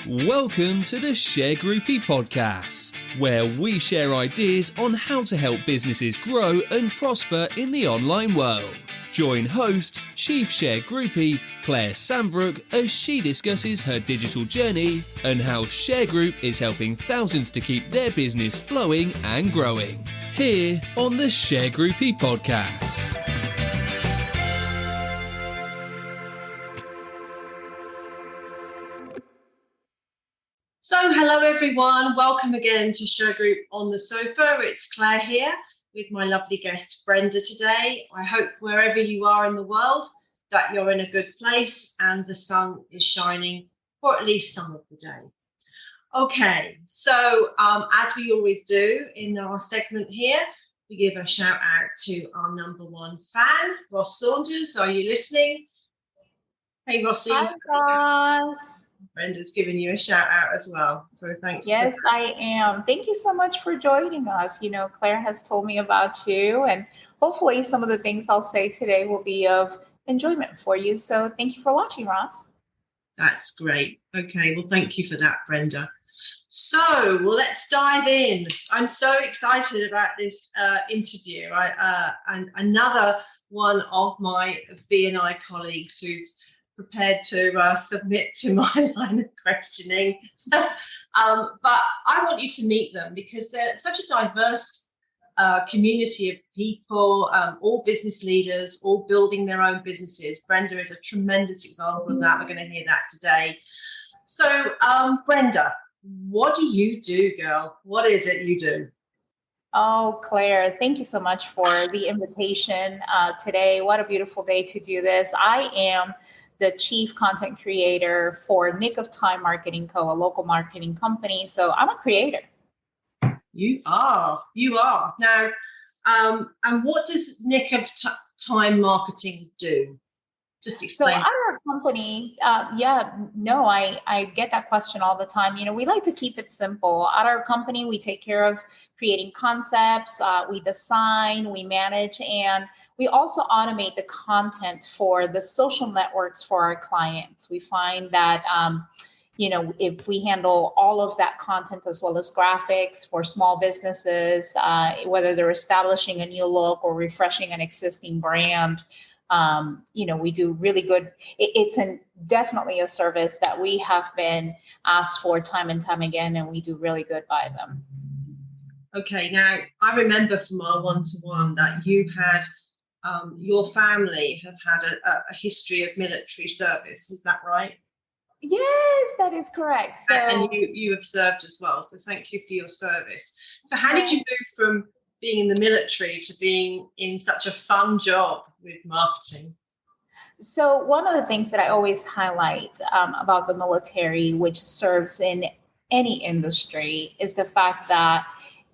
Welcome to the Shergroup podcast, where we share ideas on how to help businesses grow and prosper in the online world. Join host, Chief Shergroupie, Claire Sambrook, as she discusses her digital journey and how Shergroup is helping thousands to keep their business flowing and growing. Here on the Shergroupie podcast. So hello everyone, welcome again to Shergroup on the Sofa. It's Claire here with my lovely guest Brenda today. I hope wherever you are in the world that you're in a good place and the sun is shining for at least some of the day. Okay, so as we always do in our segment here, we give a shout out to our number one fan, Ross Saunders. Are you listening? Hey Rossi. Hi Ross. Brenda's giving you a shout out as well. So thanks. Yes, I am. Thank you so much for joining us. You know, Claire has told me about you, and hopefully some of the things I'll say today will be of enjoyment for you. So thank you for watching, Ross. That's great. Okay, well, thank you for that, Brenda. So, let's dive in. I'm so excited about this interview. And another one of my B&I colleagues who's prepared to submit to my line of questioning. But I want you to meet them because they're such a diverse community of people, all business leaders, all building their own businesses. Brenda is a tremendous example of that. We're going to hear that today. So, Brenda, what do you do, girl? What is it you do? Oh, Claire, thank you so much for the invitation today. What a beautiful day to do this. I am the chief content creator for Nick of Time Marketing Co., a local marketing company. So I'm a creator. You are. Now, and what does Nick of Time Marketing do? Just explain. So at our company, I get that question all the time. You know, we like to keep it simple. At our company, we take care of creating concepts, we design, we manage, and we also automate the content for the social networks for our clients. We find that, if we handle all of that content as well as graphics for small businesses, whether they're establishing a new look or refreshing an existing brand, we do really good. It's definitely a service that we have been asked for time and time again, and we do really good by them. Okay, now I remember from our one-to-one that you had, your family have had a history of military service. Is that right? Yes, that is correct. So, and you have served as well. So thank you for your service. So how did you move from being in the military to being in such a fun job with marketing? So one of the things that I always highlight about the military, which serves in any industry, is the fact that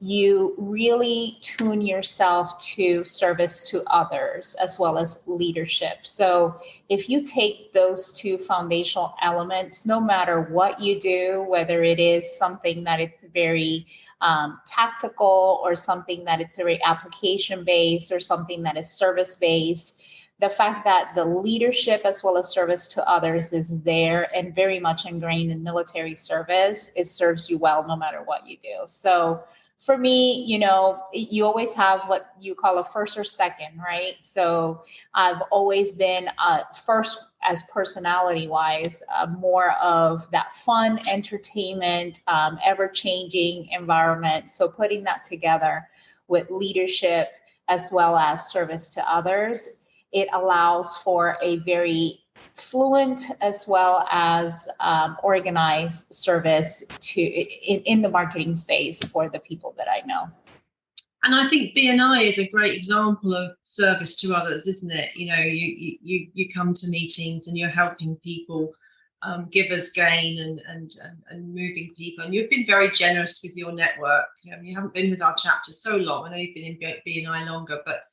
you really tune yourself to service to others as well as leadership. So if you take those two foundational elements, no matter what you do, whether it is something that it's very tactical or something that it's very application based or something that is service based, the fact that the leadership as well as service to others is there and very much ingrained in military service, it serves you well no matter what you do. So for me, you always have what you call a first or second, right? So I've always been first as personality wise, more of that fun entertainment, ever-changing environment. So putting that together with leadership as well as service to others, it allows for a very fluent as well as organized service in the marketing space for the people that I know. And I think B&I is a great example of service to others, isn't it? You come to meetings and you're helping people, givers gain and moving people. And you've been very generous with your network. You haven't been with our chapter so long. I know you've been in B&I longer, but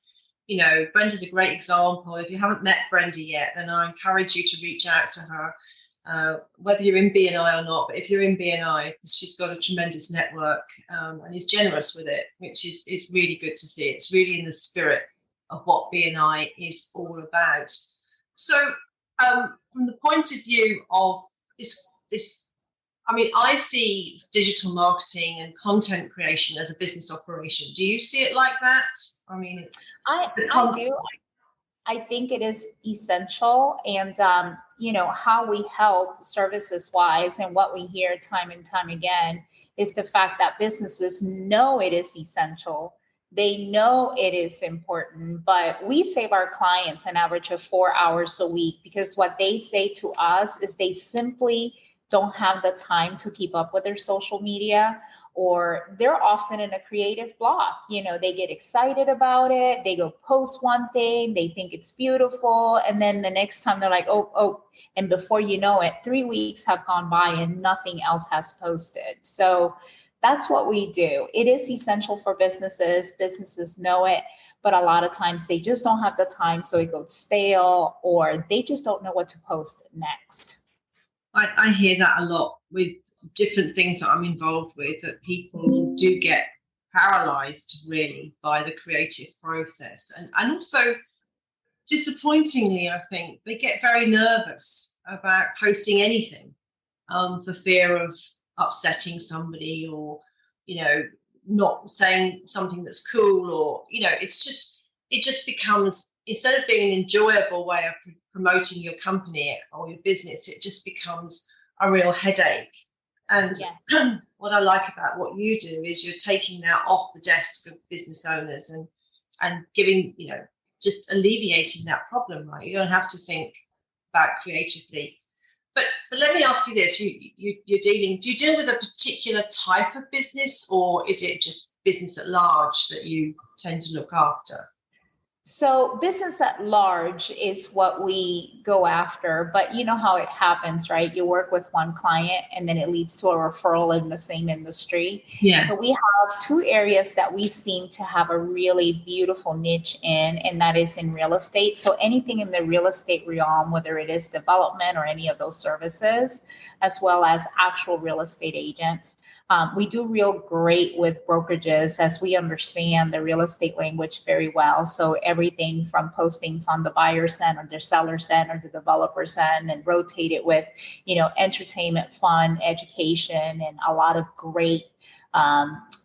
Brenda's a great example. If you haven't met Brenda yet, then I encourage you to reach out to her, whether you're in B&I or not. But if you're in B&I, she's got a tremendous network and is generous with it, which is really good to see. It's really in the spirit of what B&I is all about. So from the point of view of this I mean, I see digital marketing and content creation as a business operation. Do you see it like that? I mean, I do. I think it is essential, and how we help services wise, and what we hear time and time again is the fact that businesses know it is essential. They know it is important, but we save our clients an average of 4 hours a week, because what they say to us is they simply don't have the time to keep up with their social media, or they're often in a creative block. They get excited about it, they go post one thing, they think it's beautiful, and then the next time they're like, oh, and before you know it, 3 weeks have gone by and nothing else has posted. So that's what we do. It is essential for businesses know it, but a lot of times they just don't have the time, so it goes stale, or they just don't know what to post next. I hear that a lot with different things that I'm involved with, that people do get paralyzed really by the creative process. And also, disappointingly, I think they get very nervous about posting anything for fear of upsetting somebody, or, not saying something that's cool, or, it just becomes, instead of being an enjoyable way of promoting your company or your business, it just becomes a real headache. And what I like about what you do is you're taking that off the desk of business owners and giving, just alleviating that problem, right? You don't have to think about creatively. But let me ask you this: do you deal with a particular type of business, or is it just business at large that you tend to look after? So business at large is what we go after, but you know how it happens, right? You work with one client and then it leads to a referral in the same industry. Yeah. So we have two areas that we seem to have a really beautiful niche in, and that is in real estate. So anything in the real estate realm, whether it is development or any of those services, as well as actual real estate agents. We do real great with brokerages, as we understand the real estate language very well. So everything from postings on the buyer's end or the seller's end or the developer's end, and rotate it with, entertainment, fun, education, and a lot of great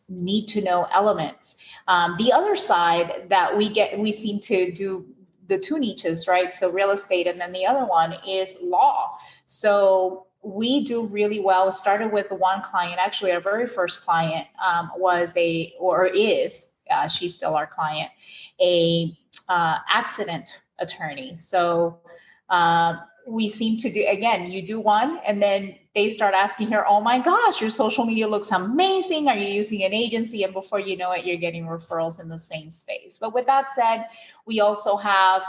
need to know elements. The other side that we seem to do the two niches, right? So real estate, and then the other one is law. So we do really well. It started with one client. Actually, our very first client she's still our client, a accident attorney. So we seem to do, again, you do one and then they start asking her, oh my gosh, your social media looks amazing. Are you using an agency? And before you know it, you're getting referrals in the same space. But with that said, we also have,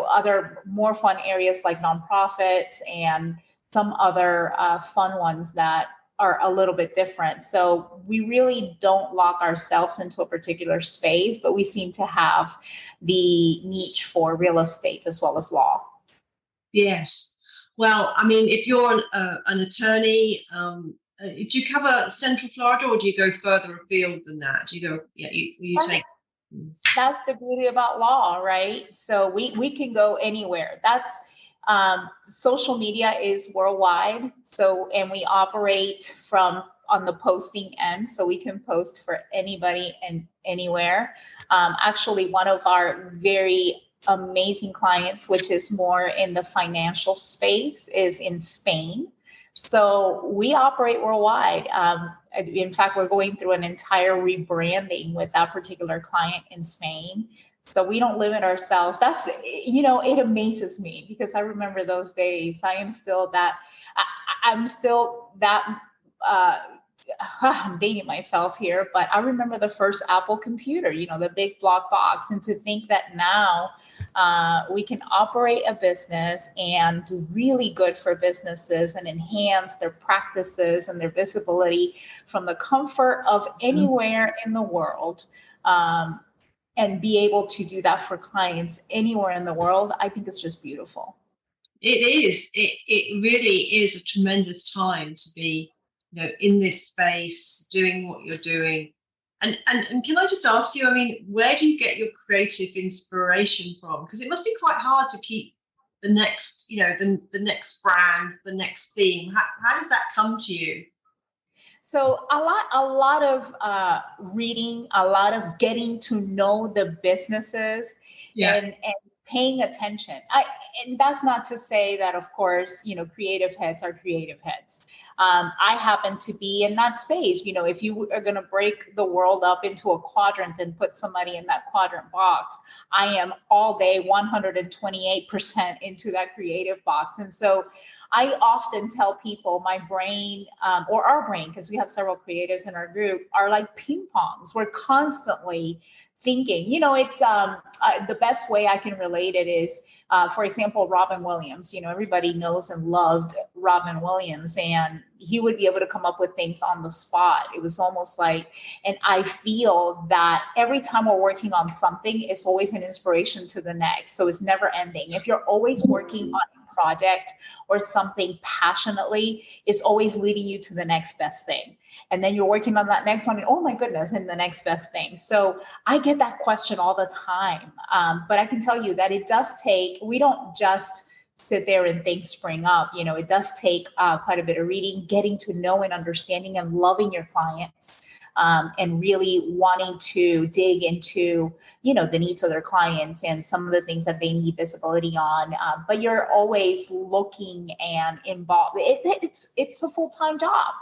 other more fun areas like nonprofits and some other fun ones that are a little bit different. So we really don't lock ourselves into a particular space, but we seem to have the niche for real estate as well as law. Yes. Well, I mean, if you're an attorney, do you cover Central Florida, or do you go further afield than that? Do you go, you take... That's the beauty about law, right? So we can go anywhere. That's social media is worldwide. So, and we operate from on the posting end, so we can post for anybody and anywhere. Actually, one of our very amazing clients, which is more in the financial space, is in Spain. So we operate worldwide. In fact, we're going through an entire rebranding with that particular client in Spain. So we don't limit ourselves. That's, it amazes me, because I remember those days. I'm still that, I'm dating myself here, but I remember the first Apple computer, the big block box. And to think that now we can operate a business and do really good for businesses and enhance their practices and their visibility from the comfort of anywhere in the world. And be able to do that for clients anywhere in the world, I think it's just beautiful. It is. It really is a tremendous time to be, in this space, doing what you're doing. And can I just ask you, I mean, where do you get your creative inspiration from? Because it must be quite hard to keep next, the next brand, the next theme? How does that come to you? So a lot of reading, a lot of getting to know the businesses, and paying attention. And that's not to say that, of course, creative heads are creative heads. I happen to be in that space. If you are going to break the world up into a quadrant and put somebody in that quadrant box, I am all day 128% into that creative box. And so I often tell people my brain, or our brain, because we have several creatives in our group, are like ping pongs. We're constantly thinking. It's the best way I can relate it is, for example, Robin Williams. Everybody knows and loved Robin Williams, and he would be able to come up with things on the spot. It was almost like, and I feel that every time we're working on something, it's always an inspiration to the next. So it's never ending. If you're always working on a project or something passionately, it's always leading you to the next best thing. And then you're working on that next one, and oh my goodness, and the next best thing. So I get that question all the time. But I can tell you that it does take, we don't just sit there and things spring up. It does take quite a bit of reading, getting to know and understanding and loving your clients, and really wanting to dig into, the needs of their clients and some of the things that they need visibility on. But you're always looking and involved. It's a full-time job.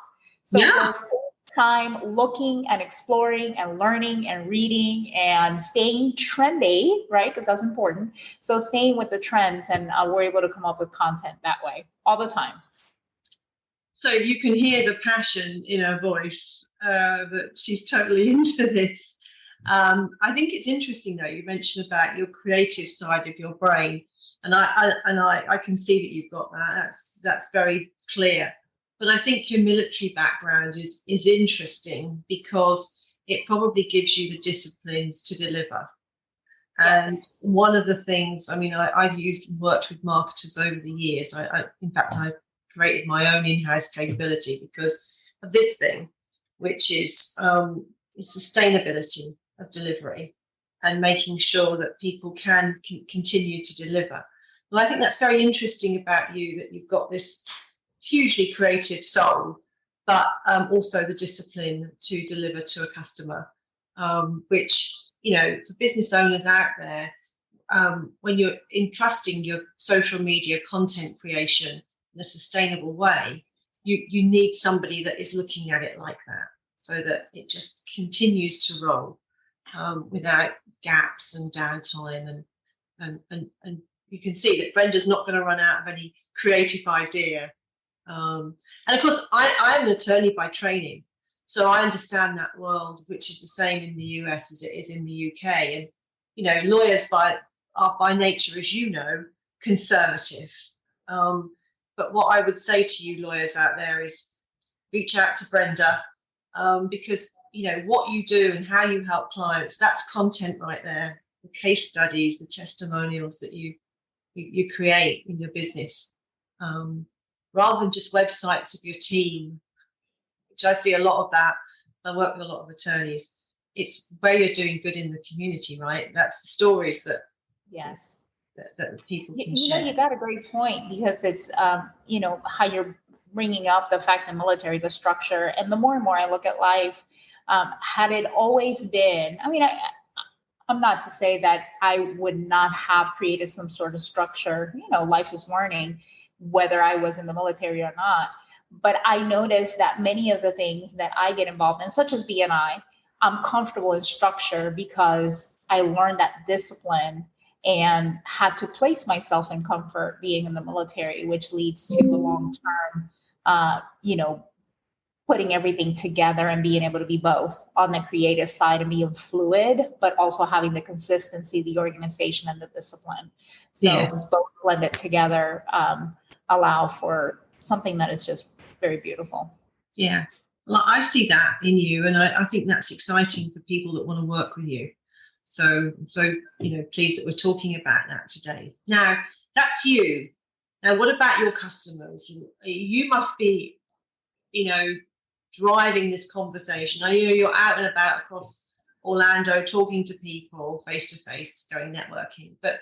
So we're full-time looking and exploring and learning and reading and staying trendy, right? Because that's important. So staying with the trends, and we're able to come up with content that way all the time. So you can hear the passion in her voice, that she's totally into this. I think it's interesting, though, you mentioned about your creative side of your brain, and I can see that you've got that. That's very clear. But I think your military background is interesting because it probably gives you the disciplines to deliver. And one of the things, I've worked with marketers over the years. In fact, I created my own in-house capability because of this thing, which is sustainability of delivery and making sure that people can continue to deliver. Well, I think that's very interesting about you, that you've got this hugely creative soul, but also the discipline to deliver to a customer, which, for business owners out there, when you're entrusting your social media content creation in a sustainable way, you need somebody that is looking at it like that, so that it just continues to roll without gaps and downtime. And you can see that Brenda's not going to run out of any creative idea. And of course, I'm an attorney by training, so I understand that world, which is the same in the US as it is in the UK. And lawyers are by nature, as you know, conservative. But what I would say to you lawyers out there is reach out to Brenda, because what you do and how you help clients, that's content right there. The case studies, the testimonials that you create in your business. Rather than just websites of your team, which I see a lot of that. I work with a lot of attorneys. It's where you're doing good in the community, right? That's the stories that that people can share. You got a great point, because it's how you're bringing up the fact that military, the structure, and the more and more I look at life, had it always been, I'm not to say that I would not have created some sort of structure. Life is learning, whether I was in the military or not. But I noticed that many of the things that I get involved in, such as BNI, I'm comfortable in structure because I learned that discipline and had to place myself in comfort being in the military, which leads to a long-term, putting everything together and being able to be both on the creative side and being fluid, but also having the consistency, the organization, and the discipline. So both blended together allow for something that is just very beautiful. Yeah, well, I see that in you, and I think that's exciting for people that want to work with you. So pleased that we're talking about that today. Now, that's you. Now, what about your customers? You must be, driving this conversation. I know you're out and about across Orlando talking to people face to face, going networking. But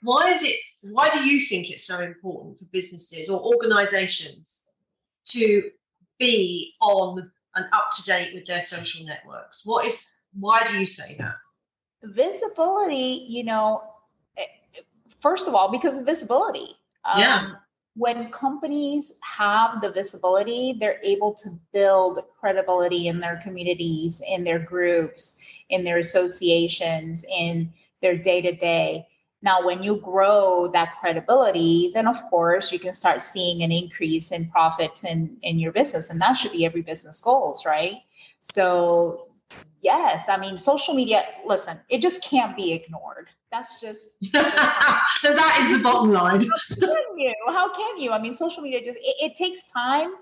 why do you think it's so important for businesses or organizations to be on and up to date with their social networks? Why do you say that? Visibility, first of all, because of visibility. When companies have the visibility, they're able to build credibility in their communities, in their groups, in their associations, in their day-to-day. Now, when you grow that credibility, then of course you can start seeing an increase in profits in your business. And that should be every business goals, right? So yes, I mean, social media, listen, it just can't be ignored. That's just so that is the bottom line. How can you? I mean, social media it takes time,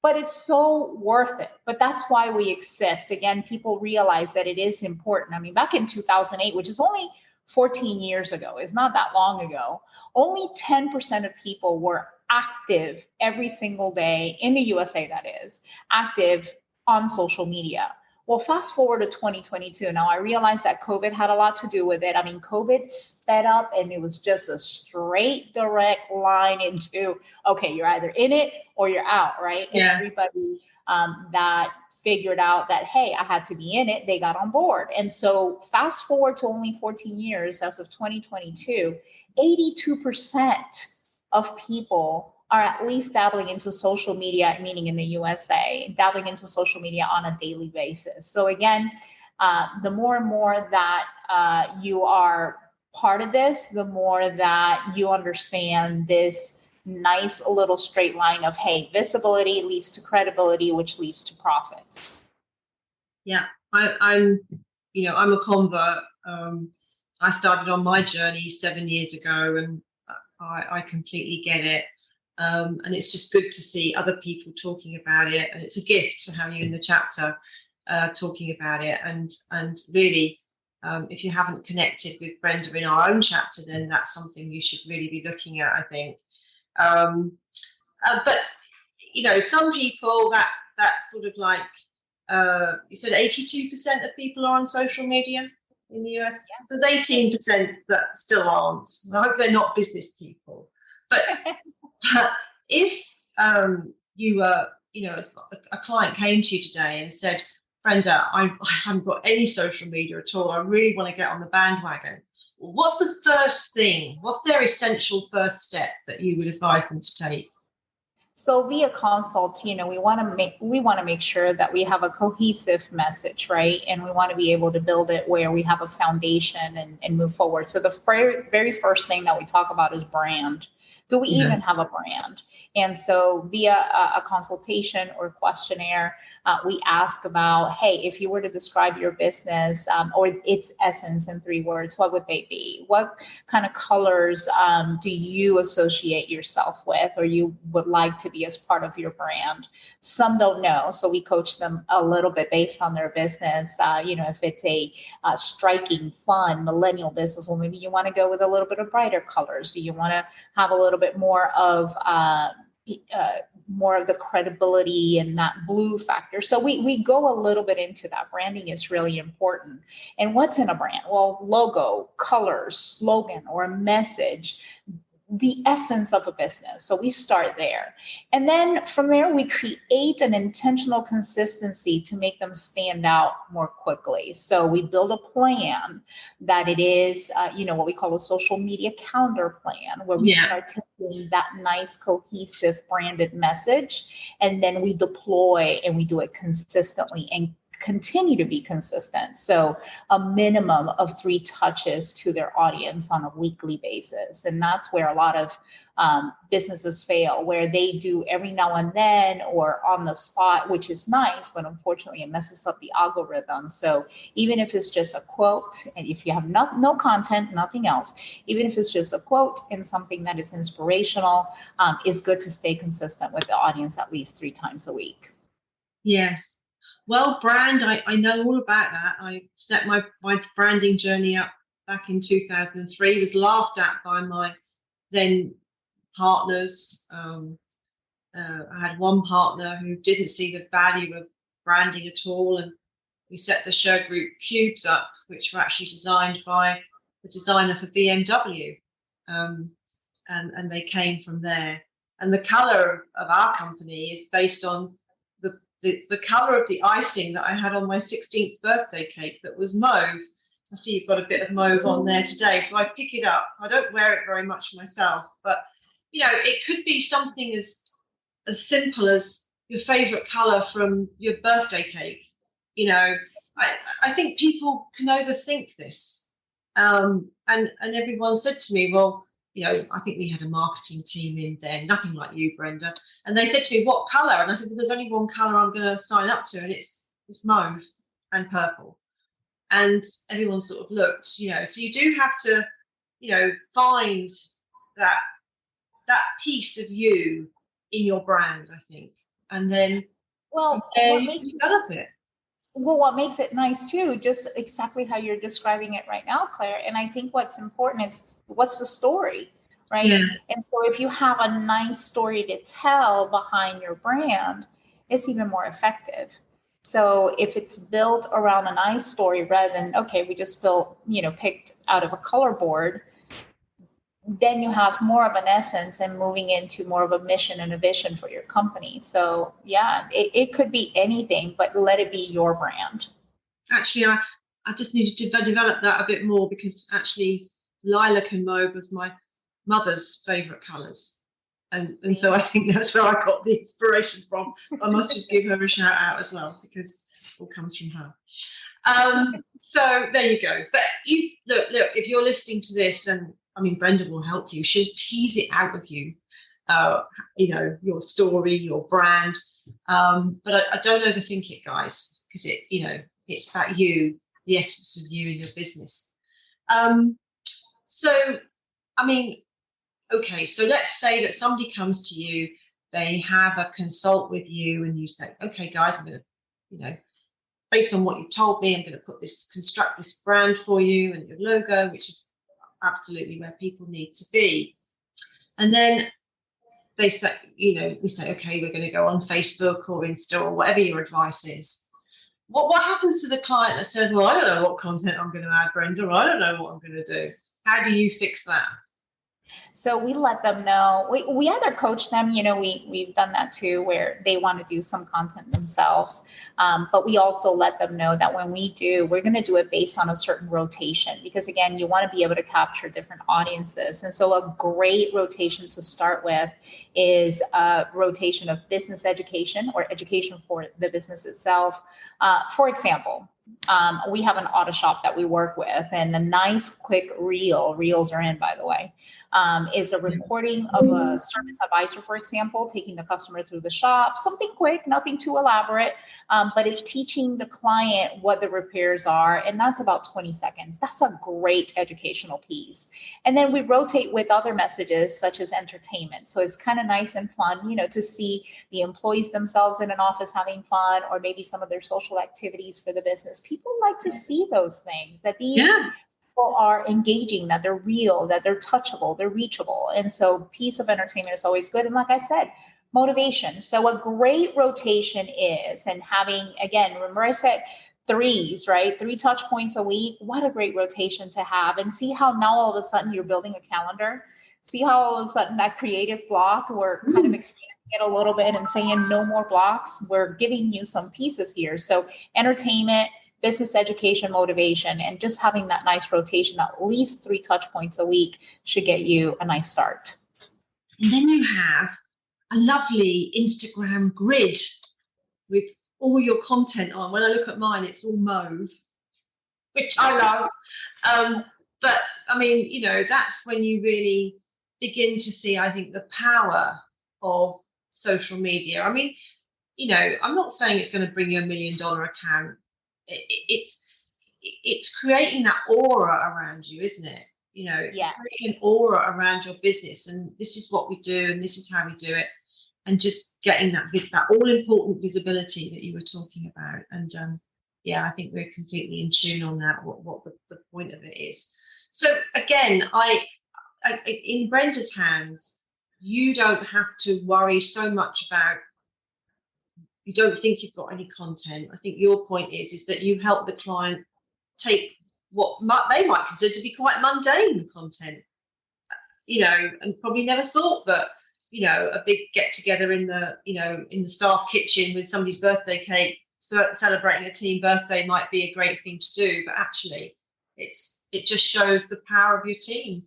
but it's so worth it. But that's why we exist. Again, people realize that it is important. I mean, back in 2008, which is only 14 years ago, it's not that long ago, only 10% of people were active every single day in the USA, that is, active on social media. Well, fast forward to 2022. Now, I realize that COVID had a lot to do with it. I mean, COVID sped up and it was just a straight, direct line into, okay, you're either in it or you're out, right? Yeah. And everybody that figured out that, hey, I had to be in it, they got on board. And so fast forward to only 14 years, as of 2022, 82% of people are at least dabbling into social media, meaning in the USA, dabbling into social media on a daily basis. So again, the more and more that you are part of this, the more that you understand this nice little straight line of, hey, visibility leads to credibility, which leads to profits. Yeah, I'm a convert. I started on my journey 7 years ago, and I completely get it. And it's just good to see other people talking about it, and it's a gift to have you in the chapter talking about it. And really, if you haven't connected with Brenda in our own chapter, then that's something you should really be looking at, I think. But some people that sort of like you said, 82% of people are on social media in the US. Yeah. There's 18% that still aren't. I hope they're not business people, but. If you were, a client came to you today and said, Brenda, I haven't got any social media at all, I really want to get on the bandwagon, what's the first thing? What's their essential first step that you would advise them to take? So via consult, we want to make sure that we have a cohesive message, right? And we want to be able to build it where we have a foundation and move forward. So the very first thing that we talk about is brand. Do we even have a brand? And so via a consultation or questionnaire, we ask about, hey, if you were to describe your business or its essence in 3 words, what would they be? What kind of colors do you associate yourself with or you would like to be as part of your brand? Some don't know, so we coach them a little bit based on their business. If it's a striking, fun, millennial business, well, maybe you want to go with a little bit of brighter colors. Do you want to have a little bit more of the credibility and that blue factor? So we go a little bit into that. Branding is really important. And what's in a brand? Well, logo, colors, slogan, or a message, the essence of a business. So we start there. And then from there, we create an intentional consistency to make them stand out more quickly. So we build a plan that it is, what we call a social media calendar plan, where we start taking that nice, cohesive branded message, and then we deploy and we do it consistently and continue to be consistent. So a minimum of 3 touches to their audience on a weekly basis. And that's where a lot of businesses fail, where they do every now and then or on the spot, which is nice, but unfortunately it messes up the algorithm. So even if it's just a quote, and if you have no content, nothing else, even if it's just a quote and something that is inspirational, it's good to stay consistent with the audience at least 3 times a week. Yes. Well, brand, I know all about that. I set my branding journey up back in 2003, was laughed at by my then partners. I had one partner who didn't see the value of branding at all, and we set the Shergroup cubes up, which were actually designed by the designer for BMW. and they came from there. And the colour of our company is based on the colour of the icing that I had on my 16th birthday cake that was mauve. I see you've got a bit of mauve on there today, so I pick it up. I don't wear it very much myself, but it could be something as simple as your favourite colour from your birthday cake. I think people can overthink this, and everyone said to me, well, I think we had a marketing team in there, nothing like you, Brenda, and they said to me, what colour? And I said, well, there's only one colour I'm going to sign up to, and it's mauve and purple. And everyone sort of looked, so you do have to, find that piece of you in your brand, I think, and then what develop it. Well, what makes it nice too, just exactly how you're describing it right now, Claire. And I think what's important is what's the story, right? Yeah. And so if you have a nice story to tell behind your brand, it's even more effective. So if it's built around a nice story rather than, okay, we just picked out of a color board, then you have more of an essence and moving into more of a mission and a vision for your company. So yeah, it could be anything, but let it be your brand. Actually, I just needed to develop that a bit more, because actually lilac and mauve was my mother's favourite colours. And so I think that's where I got the inspiration from. I must just give her a shout out as well, because it all comes from her. So there you go. But you look, if you're listening to this, and Brenda will help you. She'll tease it out of you, your story, your brand. But I don't overthink it, guys, because it's about you, the essence of you in your business. Okay, so let's say that somebody comes to you, they have a consult with you, and you say, okay, guys, I'm going to, based on what you've told me, I'm going to construct this brand for you and your logo, which is absolutely where people need to be. And then they say, we say, okay, we're going to go on Facebook or Insta or whatever your advice is. What happens to the client that says, well, I don't know what content I'm going to add, Brenda, or I don't know what I'm going to do? How do you fix that? So we let them know. We either coach them, we've done that too, where they want to do some content themselves. But we also let them know that when we're going to do it based on a certain rotation, because again, you want to be able to capture different audiences. And so a great rotation to start with is a rotation of business education or education for the business itself. For example, we have an auto shop that we work with, and a nice quick reels are in, by the way, is a recording of a service advisor, for example, taking the customer through the shop, something quick, nothing too elaborate, but it's teaching the client what the repairs are. And that's about 20 seconds. That's a great educational piece. And then we rotate with other messages such as entertainment. So it's kind of nice and fun, to see the employees themselves in an office having fun, or maybe some of their social activities for the business. People like to see those things, that these people are engaging, that they're real, that they're touchable, they're reachable. And so piece of entertainment is always good. And like I said, motivation. So a great rotation is, and having, again, remember I said threes, right? 3 touch points a week. What a great rotation to have. And see how now all of a sudden you're building a calendar. See how all of a sudden that creative block, we're kind of extending it a little bit and saying no more blocks. We're giving you some pieces here. So entertainment, business education, motivation, and just having that nice rotation, at least 3 touch points a week, should get you a nice start. And then you have a lovely Instagram grid with all your content on. When I look at mine, it's all mauve, which I love. But that's when you really begin to see, I think, the power of social media. I'm not saying it's going to bring you $1 million account. It's creating that aura around you, isn't it? It's creating an aura around your business, and this is what we do, and this is how we do it, and just getting that all-important visibility that you were talking about. And I think we're completely in tune on that. What the point of it is. So again, I in Brenda's hands, you don't have to worry so much about. You don't think you've got any content. I think your point is that you help the client take what they might consider to be quite mundane content, and probably never thought that, a big get together in the staff kitchen with somebody's birthday cake, celebrating a team birthday might be a great thing to do. But actually, it just shows the power of your team.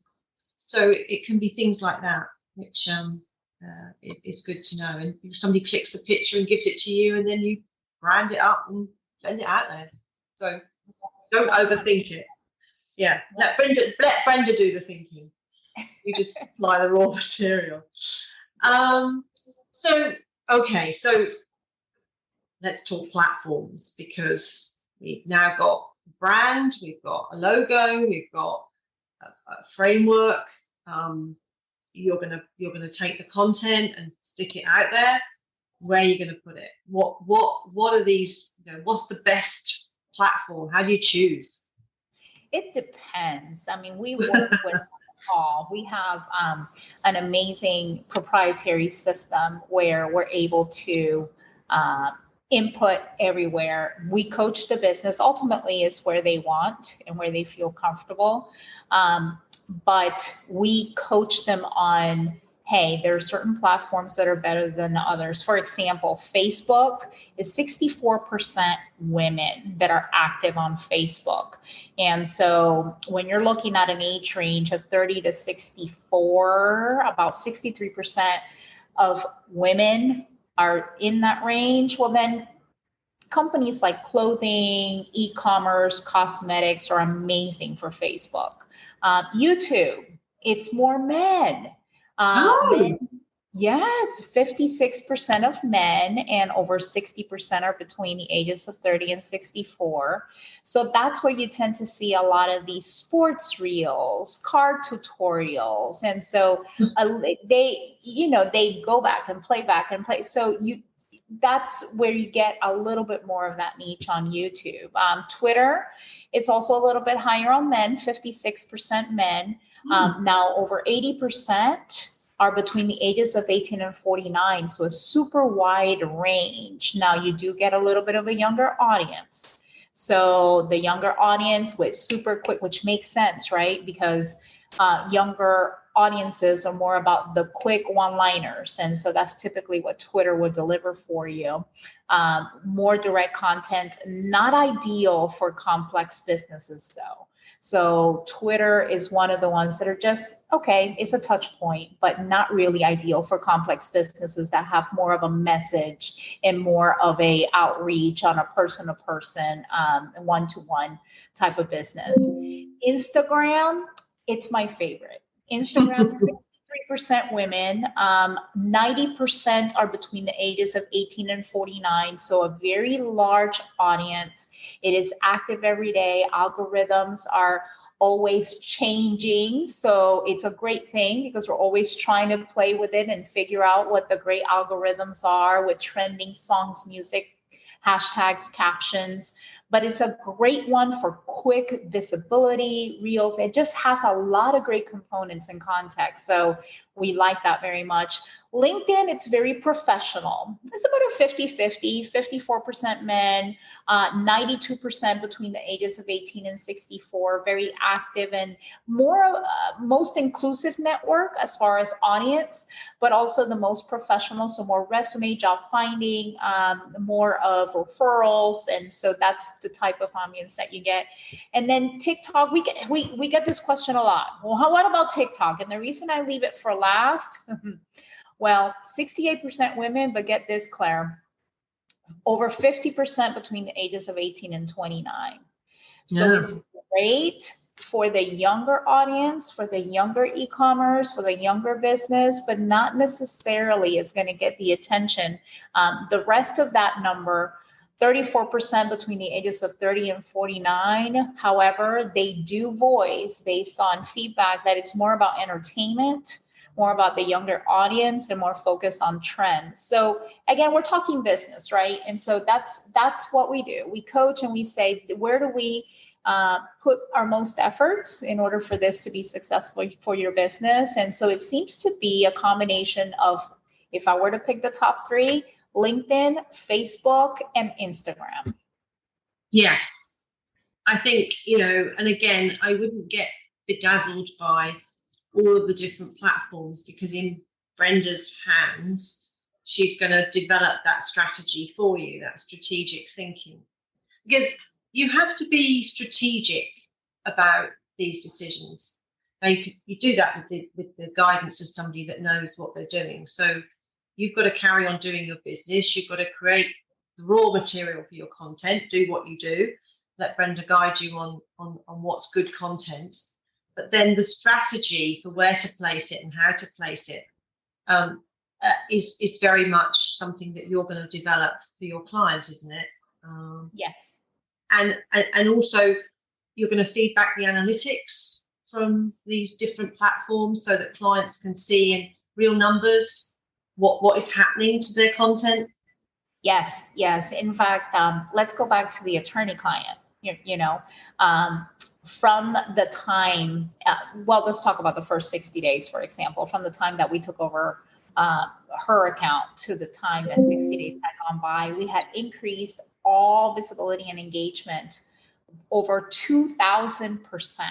So it can be things like that, which it's good to know. And if somebody clicks a picture and gives it to you, and then you brand it up and send it out there. So don't overthink it. Yeah, let Brenda do the thinking. You just supply the raw material. So let's talk platforms, because we've now got a brand, we've got a logo, we've got a framework. You're gonna take the content and stick it out there. Where are you going to put it? What are these? What's the best platform? How do you choose? It depends. I mean, we work with all. We have an amazing proprietary system where we're able to input everywhere. We coach the business. Ultimately, is where they want and where they feel comfortable. But we coach them on, hey, there are certain platforms that are better than others. For example, Facebook is 64% women that are active on Facebook. And so when you're looking at an age range of 30 to 64, about 63% of women are in that range. Well, then companies like clothing, e-commerce, cosmetics are amazing for Facebook. YouTube, it's more men. Men, yes, 56% of men and over 60% are between the ages of 30 and 64. So that's where you tend to see a lot of these sports reels, car tutorials. And so they go back and play. So that's where you get a little bit more of that niche on YouTube. Twitter is also a little bit higher on men, 56% men. Now over 80% are between the ages of 18 and 49. So a super wide range. Now you do get a little bit of a younger audience. So the younger audience with super quick, which makes sense, right? Because younger audiences are more about the quick one-liners. And so that's typically what Twitter would deliver for you. More direct content, not ideal for complex businesses though. So Twitter is one of the ones that are just, okay, it's a touch point, but not really ideal for complex businesses that have more of a message and more of a outreach on a person-to-person, one-to-one type of business. Instagram, it's my favorite. Instagram, 63% women, 90% are between the ages of 18 and 49. So a very large audience. It is active every day. Algorithms are always changing. So it's a great thing because we're always trying to play with it and figure out what the great algorithms are with trending songs, music, hashtags, captions. But it's a great one for quick visibility, reels. It just has a lot of great components and context. So we like that very much. LinkedIn, it's very professional. It's about a 50-50, 54% men, 92% between the ages of 18 and 64, very active and more most inclusive network as far as audience, but also the most professional. So more resume, job finding, more of referrals. And so that's the type of audience that you get. And then TikTok, we get this question a lot. Well, what about TikTok? And the reason I leave it for last, well, 68% women, but get this, Claire, over 50% between the ages of 18 and 29. So it's great for the younger audience, for the younger e-commerce, for the younger business, but not necessarily is going to get the attention. The rest of that number, 34% between the ages of 30 and 49. However, they do voice based on feedback that it's more about entertainment, more about the younger audience, and more focused on trends. So again, we're talking business, right? And so that's what we do. We coach and we say, where do we put our most efforts in order for this to be successful for your business? And so it seems to be a combination of, if I were to pick the top three, LinkedIn, Facebook, and Instagram. Yeah, I think, and again, I wouldn't get bedazzled by all of the different platforms, because in Brenda's hands, she's going to develop that strategy for you, that strategic thinking. Because you have to be strategic about these decisions. Now, you do that with the guidance of somebody that knows what they're doing. So you've got to carry on doing your business. You've got to create the raw material for your content, do what you do, let Brenda guide you on what's good content. But then the strategy for where to place it and how to place it is very much something that you're going to develop for your client, isn't it? Yes. And also you're going to feed back the analytics from these different platforms so that clients can see in real numbers what is happening to their content. Yes. In fact, let's go back to the attorney client. From the time, let's talk about the first 60 days, for example, from the time that we took over her account to the time that 60 days had gone by, we had increased all visibility and engagement over 2,000%.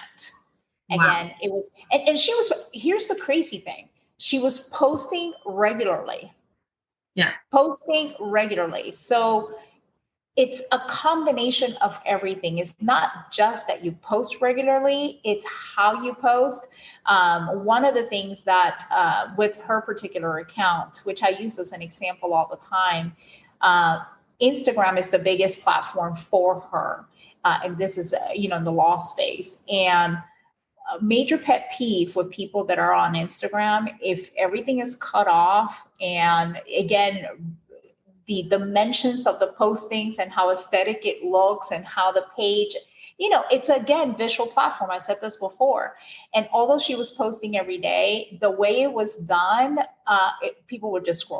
Again, it was, and she was, here's the crazy thing. She was posting regularly. Yeah. Posting regularly. So it's a combination of everything. It's not just that you post regularly, it's how you post. One of the things that with her particular account, which I use as an example all the time, Instagram is the biggest platform for her. And this is, in the law space. And a major pet peeve with people that are on Instagram, if everything is cut off, and again, the dimensions of the postings and how aesthetic it looks and how the page, it's again, visual platform. I said this before. And although she was posting every day, the way it was done, people were just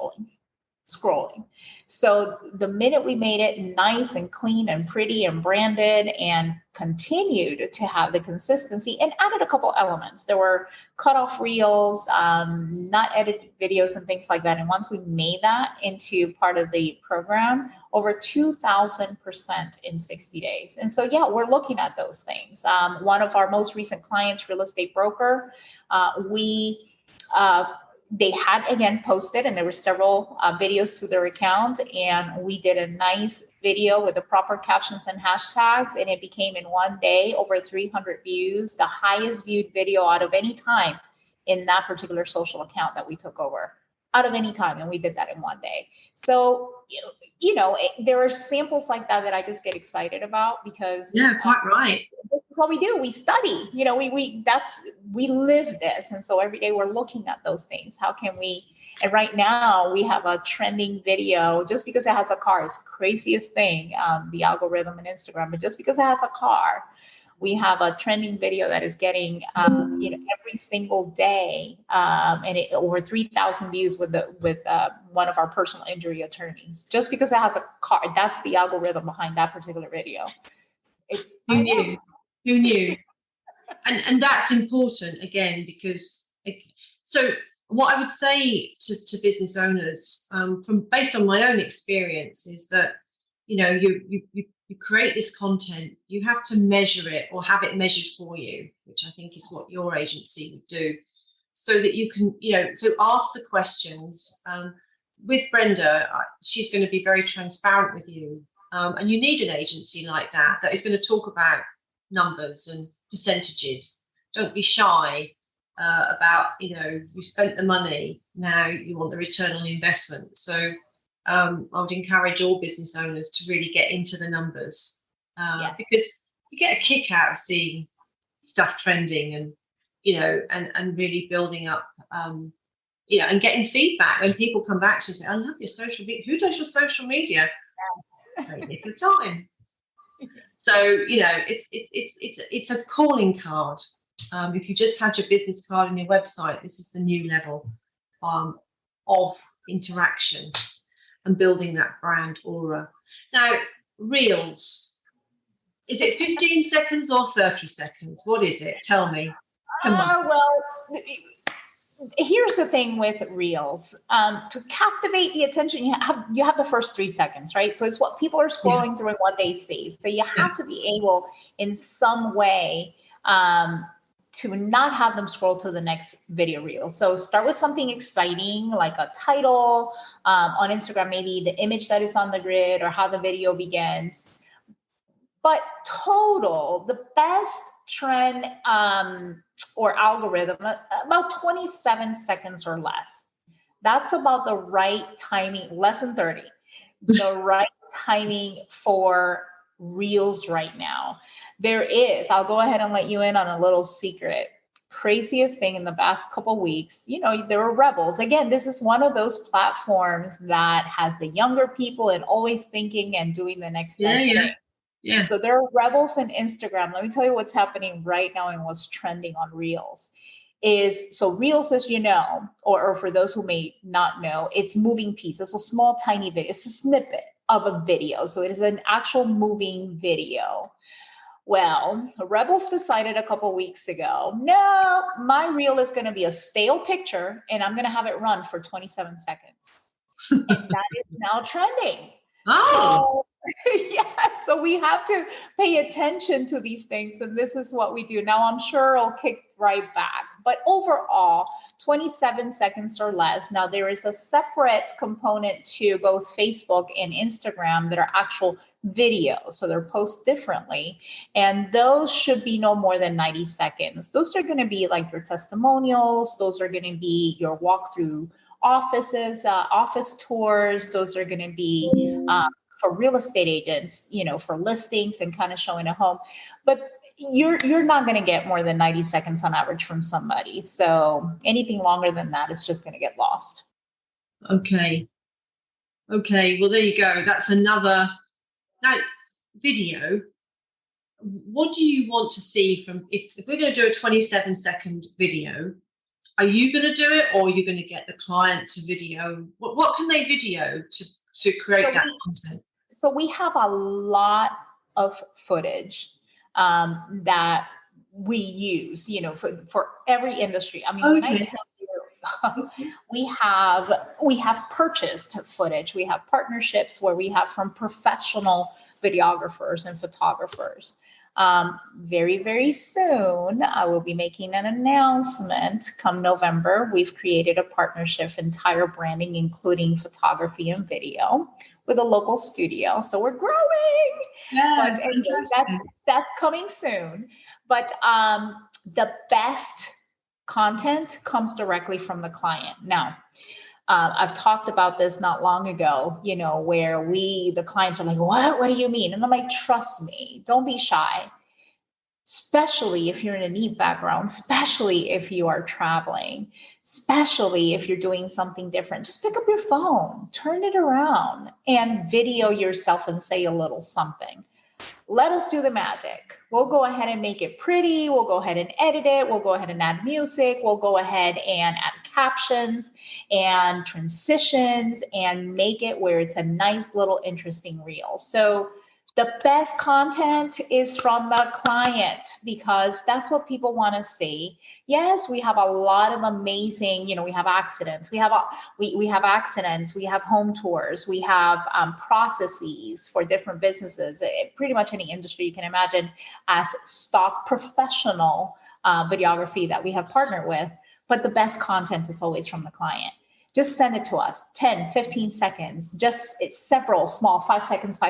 scrolling. So the minute we made it nice and clean and pretty and branded and continued to have the consistency and added a couple elements, there were cut off reels, not edited videos and things like that. And once we made that into part of the program, over 2,000% in 60 days. And so, yeah, we're looking at those things. One of our most recent clients, real estate broker, they had again posted, and there were several videos to their account, and we did a nice video with the proper captions and hashtags, and it became in one day over 300 views, the highest viewed video out of any time in that particular social account that we took over, out of any time, and we did that in one day. So there are samples like that I just get excited about, because quite right. This is what we do. We study, we live this. And so every day we're looking at those things. How can we, and right now we have a trending video, just because it has a car, it's the craziest thing, the algorithm in Instagram, but just because it has a car, we have a trending video that is getting, every single day, and it over 3,000 views with one of our personal injury attorneys. Just because it has a car, that's the algorithm behind that particular video. Who knew? And that's important again, because so what I would say to business owners, based on my own experience, is that you create this content, you have to measure it or have it measured for you, which I think is what your agency would do, so that you can, so ask the questions. With Brenda, she's going to be very transparent with you. And you need an agency like that is going to talk about numbers and percentages. Don't be shy about, you spent the money, now you want the return on investment. So I would encourage all business owners to really get into the numbers, because you get a kick out of seeing stuff trending and, and really building up, and getting feedback when people come back to you and say, I love your social media. Who does your social media? Great nick of time. So, it's a calling card. If you just had your business card and your website, this is the new level of interaction and building that brand aura. Now, Reels, is it 15 seconds or 30 seconds? What is it? Tell me. Come on. Well, here's the thing with Reels. To captivate the attention, you have the first 3 seconds, right? So it's what people are scrolling through and what they see. So you have to be able in some way to not have them scroll to the next video reel. So start with something exciting, like a title on Instagram, maybe the image that is on the grid or how the video begins. But total, the best trend or algorithm, about 27 seconds or less. That's about the right timing, less than 30, the right timing for reels right now. There is, I'll go ahead and let you in on a little secret. Craziest thing in the past couple weeks, there were rebels. Again, this is one of those platforms that has the younger people and always thinking and doing the next best thing. Yeah. So there are rebels in Instagram. Let me tell you what's happening right now and what's trending on Reels. So Reels, as you know, or for those who may not know, it's moving pieces. It's a small, tiny video. It's a snippet of a video. So it is an actual moving video. Well, Rebels decided a couple weeks ago, no, my reel is going to be a stale picture and I'm going to have it run for 27 seconds. And that is now trending. Oh. So we have to pay attention to these things. And this is what we do. Now, I'm sure it'll kick right back. But overall, 27 seconds or less. Now, there is a separate component to both Facebook and Instagram that are actual videos. So they're posted differently. And those should be no more than 90 seconds. Those are going to be like your testimonials. Those are going to be your walkthrough offices, office tours. Those are going to be for real estate agents, for listings and kind of showing a home. But you're not going to get more than 90 seconds on average from somebody. So anything longer than that is just going to get lost. Okay. Well, there you go. That's another video. What do you want to see from, if we're going to do a 27-second video, are you going to do it, or are you going to get the client to video? What can they video to create that content? So we have a lot of footage that we use, for every industry. I mean, when I tell you, we have purchased footage. We have partnerships where we have from professional videographers and photographers. Very, very soon, I will be making an announcement. Come November, we've created a partnership, entire branding, including photography and video, with a local studio. So we're growing. Yeah, but anyway, that's coming soon. But the best content comes directly from the client. Now, I've talked about this not long ago, where the clients are like, what do you mean? And I'm like, trust me, don't be shy, especially if you're in a neat background, especially if you are traveling, especially if you're doing something different. Just pick up your phone, turn it around and video yourself and say a little something. Let us do the magic. We'll go ahead and make it pretty. We'll go ahead and edit it. We'll go ahead and add music. We'll go ahead and add captions and transitions and make it where it's a nice little interesting reel. So the best content is from the client, because that's what people want to see. Yes, we have a lot of amazing, we have accidents. We have accidents. We have home tours. We have processes for different businesses. Pretty much any industry you can imagine as stock professional videography that we have partnered with. But the best content is always from the client. Just send it to us, 10, 15 seconds, it's several small, 5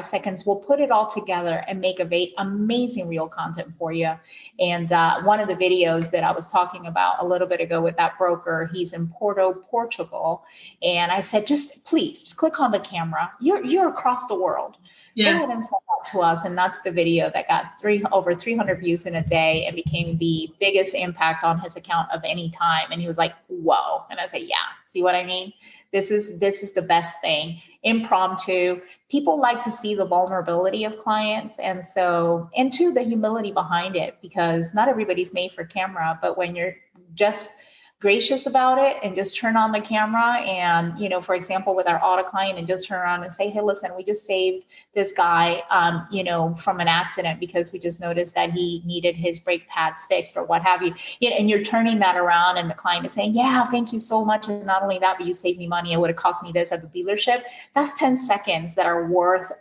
seconds. We'll put it all together and make amazing reel content for you. And one of the videos that I was talking about a little bit ago with that broker, he's in Porto, Portugal. And I said, just click on the camera. You're across the world. Yeah. Go ahead and send that to us. And that's the video that got over 300 views in a day and became the biggest impact on his account of any time. And he was like, whoa. And I said, yeah, see what I mean? This is the best thing. Impromptu. People like to see the vulnerability of clients. And two, the humility behind it, because not everybody's made for camera, but when you're just gracious about it and just turn on the camera and, for example, with our auto client, and just turn around and say, hey, listen, we just saved this guy, from an accident because we just noticed that he needed his brake pads fixed or what have you. And you're turning that around and the client is saying, yeah, thank you so much. And not only that, but you saved me money. It would have cost me this at the dealership. That's 10 seconds that are worth,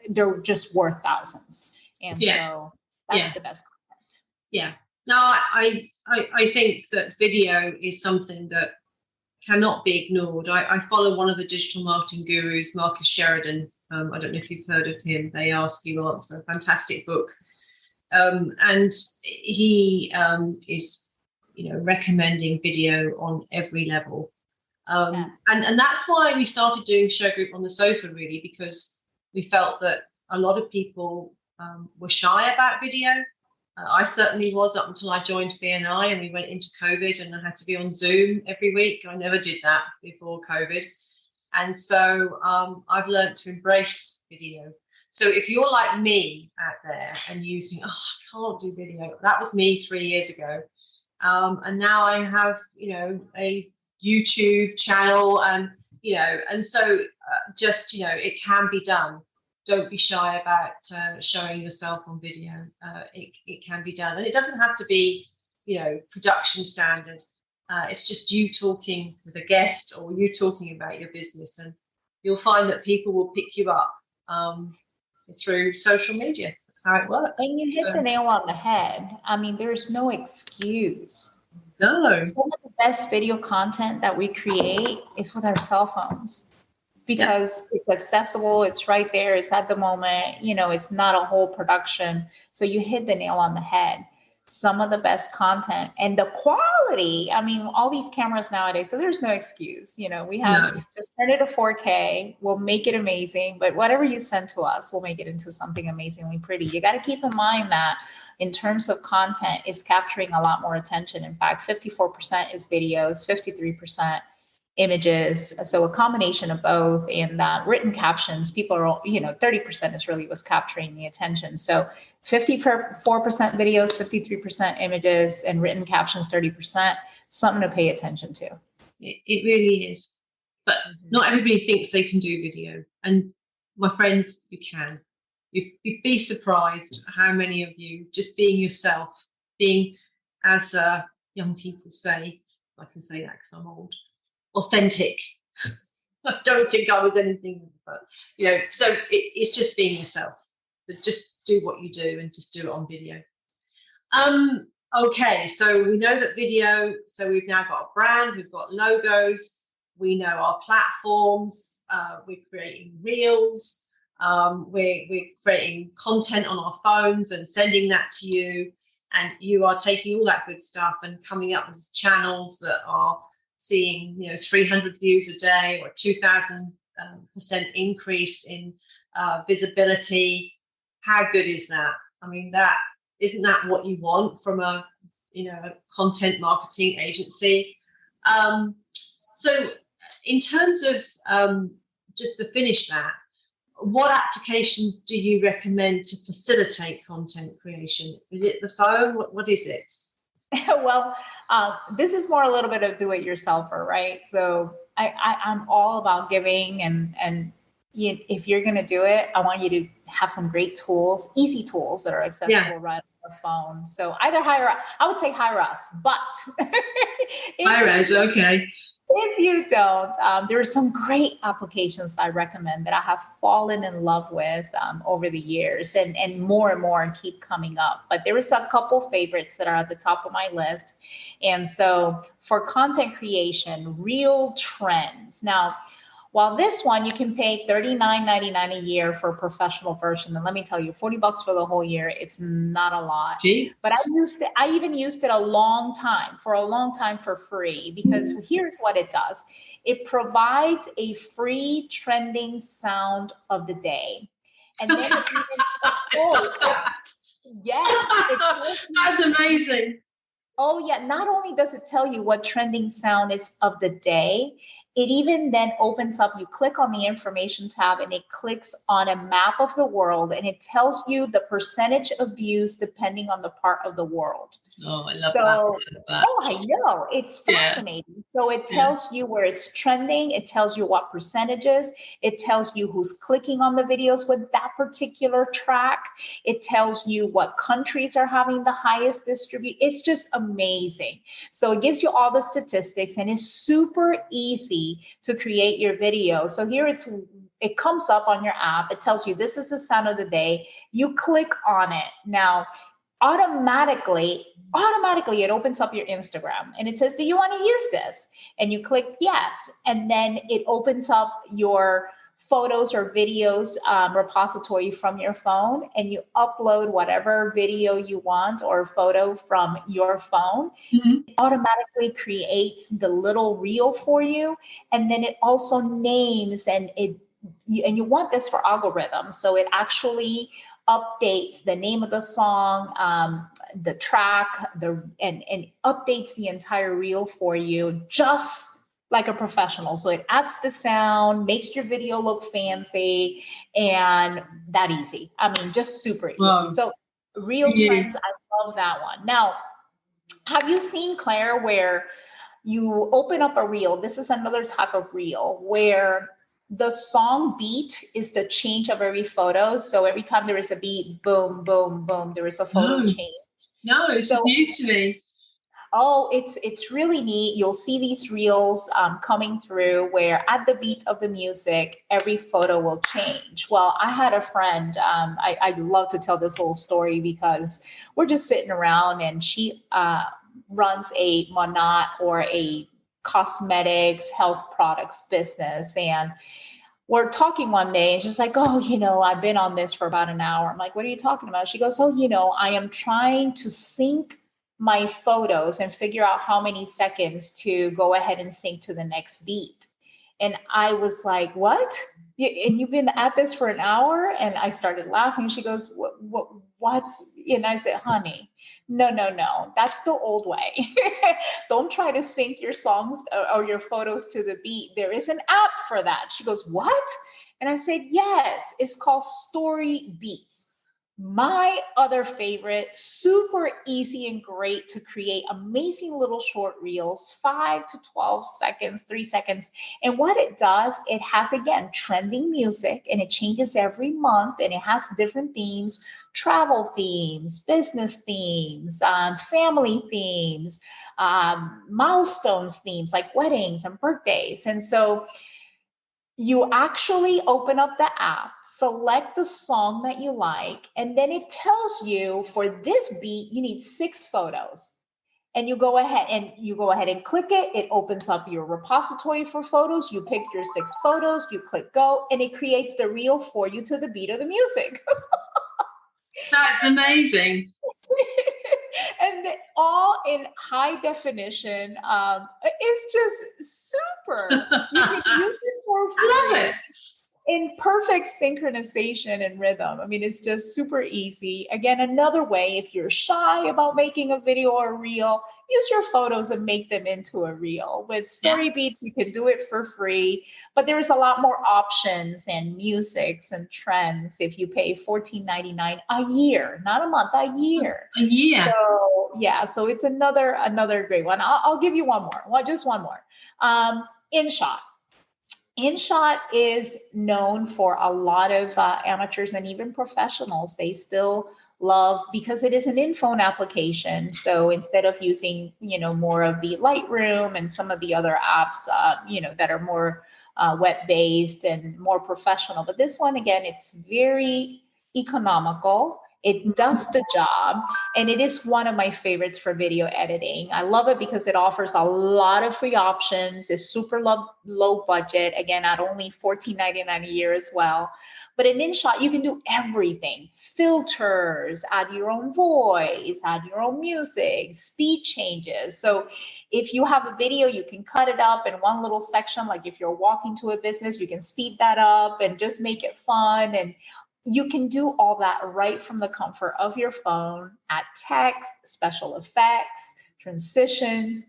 they're just worth thousands. And so that's the best content. Yeah. No, I think that video is something that cannot be ignored. I follow one of the digital marketing gurus, Marcus Sheridan. I don't know if you've heard of him. They Ask You Answer, fantastic book. And he is, recommending video on every level. Yes. And that's why we started doing Shergroup on the sofa, really, because we felt that a lot of people were shy about video. I certainly was up until I joined BNI and we went into COVID and I had to be on Zoom every week. I never did that before COVID. And so I've learned to embrace video. So if you're like me out there and you think, I can't do video, that was me 3 years ago. And now I have, a YouTube channel and so just, it can be done. Don't be shy about showing yourself on video. It can be done. And it doesn't have to be, production standard. It's just you talking with a guest or you talking about your business. And you'll find that people will pick you up through social media. That's how it works. And you hit the nail on the head. I mean, there's no excuse. No. Some of the best video content that we create is with our cell phones because it's accessible, it's right there, it's at the moment, it's not a whole production. So you hit the nail on the head. Some of the best content and the quality. I mean, all these cameras nowadays, so there's no excuse. We have just turn it to 4K, we'll make it amazing, but whatever you send to us, we'll make it into something amazingly pretty. You got to keep in mind that in terms of content, it's capturing a lot more attention. In fact, 54% is videos, 53% images. So a combination of both, and written captions, people are, 30% is really what's capturing the attention. So 54% videos, 53% images, and written captions, 30%, something to pay attention to. It really is. But not everybody thinks they can do video. And my friends, you can. You'd be surprised how many of you, just being yourself, being, as young people say, I can say that because I'm old, authentic. I don't think I was anything, but so it's just being yourself. So just do what you do and just do it on video. Okay, so we know that video. So we've now got a brand, we've got logos, we know our platforms. We're creating reels. We're creating content on our phones and sending that to you, and you are taking all that good stuff and coming up with channels that are seeing 300 views a day or 2,000% increase in visibility. How good is that? I mean, isn't that what you want from a content marketing agency? So in terms of just to finish that, what applications do you recommend to facilitate content creation? Is it the phone? What is it? Well, this is more a little bit of do-it-yourselfer, right? So I'm all about giving, and if you're going to do it, I want you to have some great tools, easy tools that are accessible right on the phone. So either I would say hire us, but hire us, okay. If you don't, there are some great applications I recommend that I have fallen in love with over the years, and more keep coming up. But there is a couple favorites that are at the top of my list. And so for content creation, Real Trends. Now, while this one, you can pay $39.99 a year for a professional version. And let me tell you, $40 for the whole year, it's not a lot. Gee. But I even used it for a long time for free, because here's what it does. It provides a free trending sound of the day. And then it yes, that's amazing. Oh yeah, not only does it tell you what trending sound is of the day, it even then opens up, you click on the information tab and it clicks on a map of the world, and it tells you the percentage of views depending on the part of the world. Oh, I love that. Oh, I know. It's fascinating. Yeah. So it tells you where it's trending. It tells you what percentages. It tells you who's clicking on the videos with that particular track. It tells you what countries are having the highest distribute. It's just amazing. So it gives you all the statistics, and it's super easy to create your video. So here it comes up on your app. It tells you this is the sound of the day. You click on it. Now, automatically it opens up your Instagram and it says, do you want to use this? And you click yes. And then it opens up your photos or videos repository from your phone, and you upload whatever video you want or photo from your phone. It automatically creates the little reel for you. And then it also names, and you want this for algorithms. So it actually updates the name of the song, the track, and updates the entire reel for you, just like a professional. So it adds the sound, makes your video look fancy, and that easy. I mean, just super easy. Wow. So Reel Trends, I love that one. Now, have you seen, Claire, where you open up a reel? This is another type of reel where the song beat is the change of every photo. So every time there is a beat, boom, boom, boom, there is a photo change. No, it's just new to me. Oh, it's really neat. You'll see these reels coming through where at the beat of the music, every photo will change. Well, I had a friend, I love to tell this whole story because we're just sitting around, and she runs a Monat, or a cosmetics health products business. And we're talking one day, and she's like, oh, I've been on this for about an hour. I'm like, what are you talking about? She goes, oh, I am trying to sync my photos and figure out how many seconds to go ahead and sync to the next beat. And I was like, what? And you've been at this for an hour? And I started laughing. She goes, what's, and I said, honey, no, that's the old way. Don't try to sync your songs or your photos to the beat. There is an app for that. She goes, what? And I said, yes, it's called Story Beats. My other favorite, super easy and great to create amazing little short reels, 5 to 12 seconds, 3 seconds. And what it does, it has, again, trending music, and it changes every month, and it has different themes, travel themes, business themes, family themes, milestones themes like weddings and birthdays. And so you actually open up the app, select the song that you like, and then it tells you for this beat, you need 6 photos. And you go ahead and click it. It opens up your repository for photos. You pick your 6 photos, you click go, and it creates the reel for you to the beat of the music. That's amazing. And all in high definition. It's just super. You can use it for free. I love it. In perfect synchronization and rhythm. I mean, it's just super easy. Again, another way, if you're shy about making a video or a reel, use your photos and make them into a reel. With Story Beats, you can do it for free, but there's a lot more options and musics and trends if you pay $14.99 a year, not a month, a year. A year. So yeah, so it's another great one. I'll give you one more. Well, just one more. InShot. InShot is known for a lot of amateurs and even professionals. They still love, because it is an in-phone application. So instead of using, more of the Lightroom and some of the other apps, that are more web-based and more professional. But this one, again, it's very economical. It does the job, and it is one of my favorites for video editing. I love it because it offers a lot of free options. It's super low budget, again, at only $14.99 a year as well. But in InShot, you can do everything. Filters, add your own voice, add your own music, speed changes. So if you have a video, you can cut it up in one little section. Like if you're walking to a business, you can speed that up and just make it fun. And you can do all that right from the comfort of your phone, add text, special effects, transitions,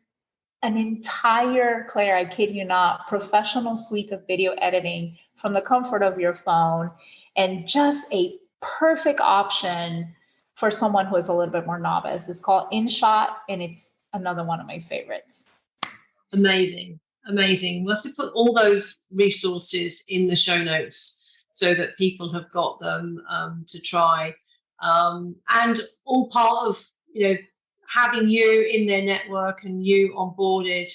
an entire, Claire, I kid you not, professional suite of video editing from the comfort of your phone, and just a perfect option for someone who is a little bit more novice. It's called InShot, and it's another one of my favorites. Amazing. We'll have to put all those resources in the show notes so that people have got them to try, and all part of having you in their network and you onboarded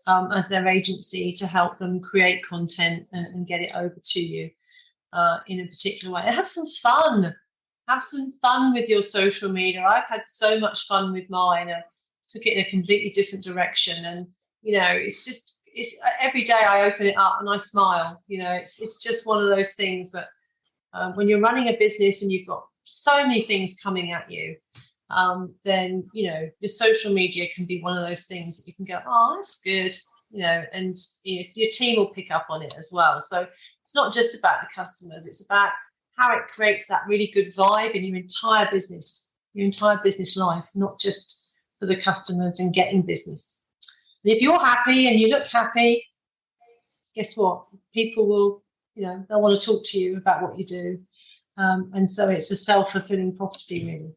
as their agency to help them create content and get it over to you in a particular way. Have some fun have some fun with your social media. I've had so much fun with mine. I took it in a completely different direction, and it's every day I open it up and I smile. It's just one of those things that when you're running a business and you've got so many things coming at you, then your social media can be one of those things that you can go, oh, that's good, and your team will pick up on it as well. So it's not just about the customers, it's about how it creates that really good vibe in your entire business life, not just for the customers and getting business. And if you're happy and you look happy, guess what? People will, they'll want to talk to you about what you do. And so it's a self-fulfilling prophecy, really.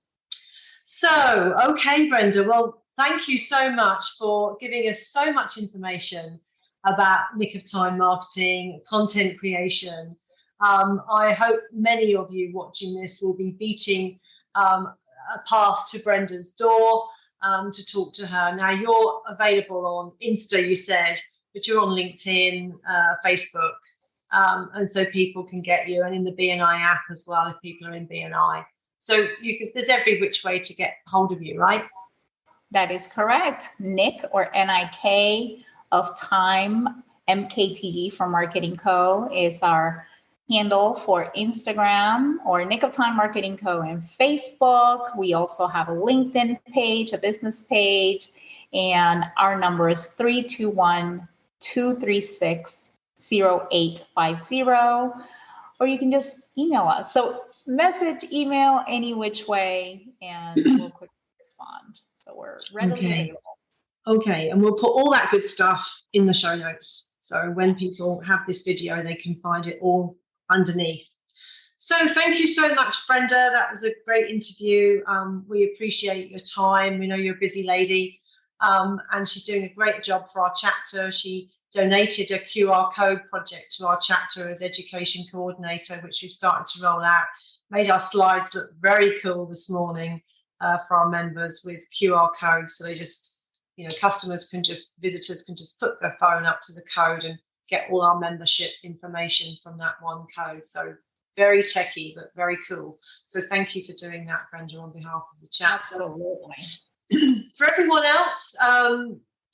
So, okay, Brenda, well, thank you so much for giving us so much information about nick of time marketing, content creation. I hope many of you watching this will be beating a path to Brenda's door to talk to her. Now, you're available on Insta, you said, but you're on LinkedIn, Facebook, and so people can get you, and in the BNI app as well if people are in BNI. So there's every which way to get hold of you, right? That is correct. Nick, or NIK of time, MKTG for Marketing Co. is our handle for Instagram, or Nick of Time Marketing Co. and Facebook. We also have a LinkedIn page, a business page, and our number is 321-236-0850, or you can just email us. So message, email, any which way, and we'll quickly respond. So we're readily available. Okay, and we'll put all that good stuff in the show notes. So when people have this video, they can find it all underneath. So thank you so much, Brenda. That was a great interview. We appreciate your time. We know you're a busy lady, and she's doing a great job for our chapter. She donated a QR code project to our chapter as education coordinator, which we've started to roll out. Made our slides look very cool this morning for our members with QR codes. So they just, visitors can just put their phone up to the code and get all our membership information from that one code. So very techie, but very cool. So thank you for doing that, Brenda, on behalf of the chapter. Absolutely. For everyone else,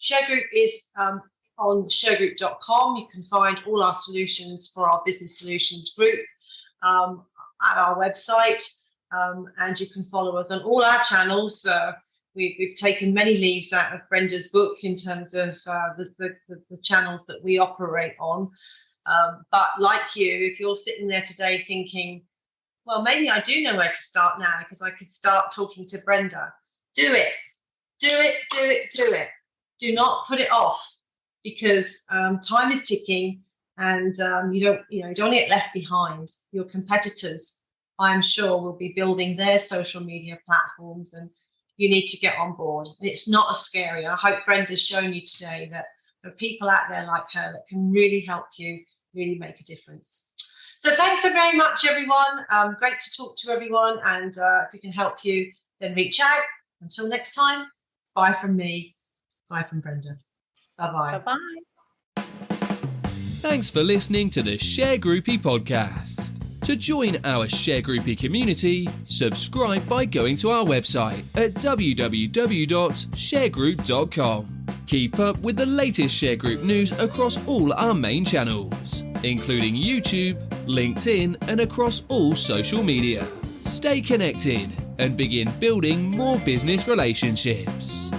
Shergroup is on shergroup.com. You can find all our solutions for our business solutions group at our website, and you can follow us on all our channels. We've taken many leaves out of Brenda's book in terms of the channels that we operate on. But like you, if you're sitting there today thinking, well, maybe I do know where to start now because I could start talking to Brenda. Do it. Do it, do it, do it. Do not put it off, because time is ticking, and you don't want to get left behind. Your competitors, I'm sure, will be building their social media platforms, and you need to get on board. And it's not as scary. I hope Brenda's shown you today that there are people out there like her that can really help you, really make a difference. So thanks so very much, everyone. Great to talk to everyone. And if we can help you, then reach out. Until next time, bye from me. Bye from Brenda. Bye-bye. Bye-bye. Thanks for listening to the Shergroupie podcast. To join our Shergroupie community, subscribe by going to our website at www.shergroup.com. Keep up with the latest Shergroup news across all our main channels, including YouTube, LinkedIn, and across all social media. Stay connected and begin building more business relationships.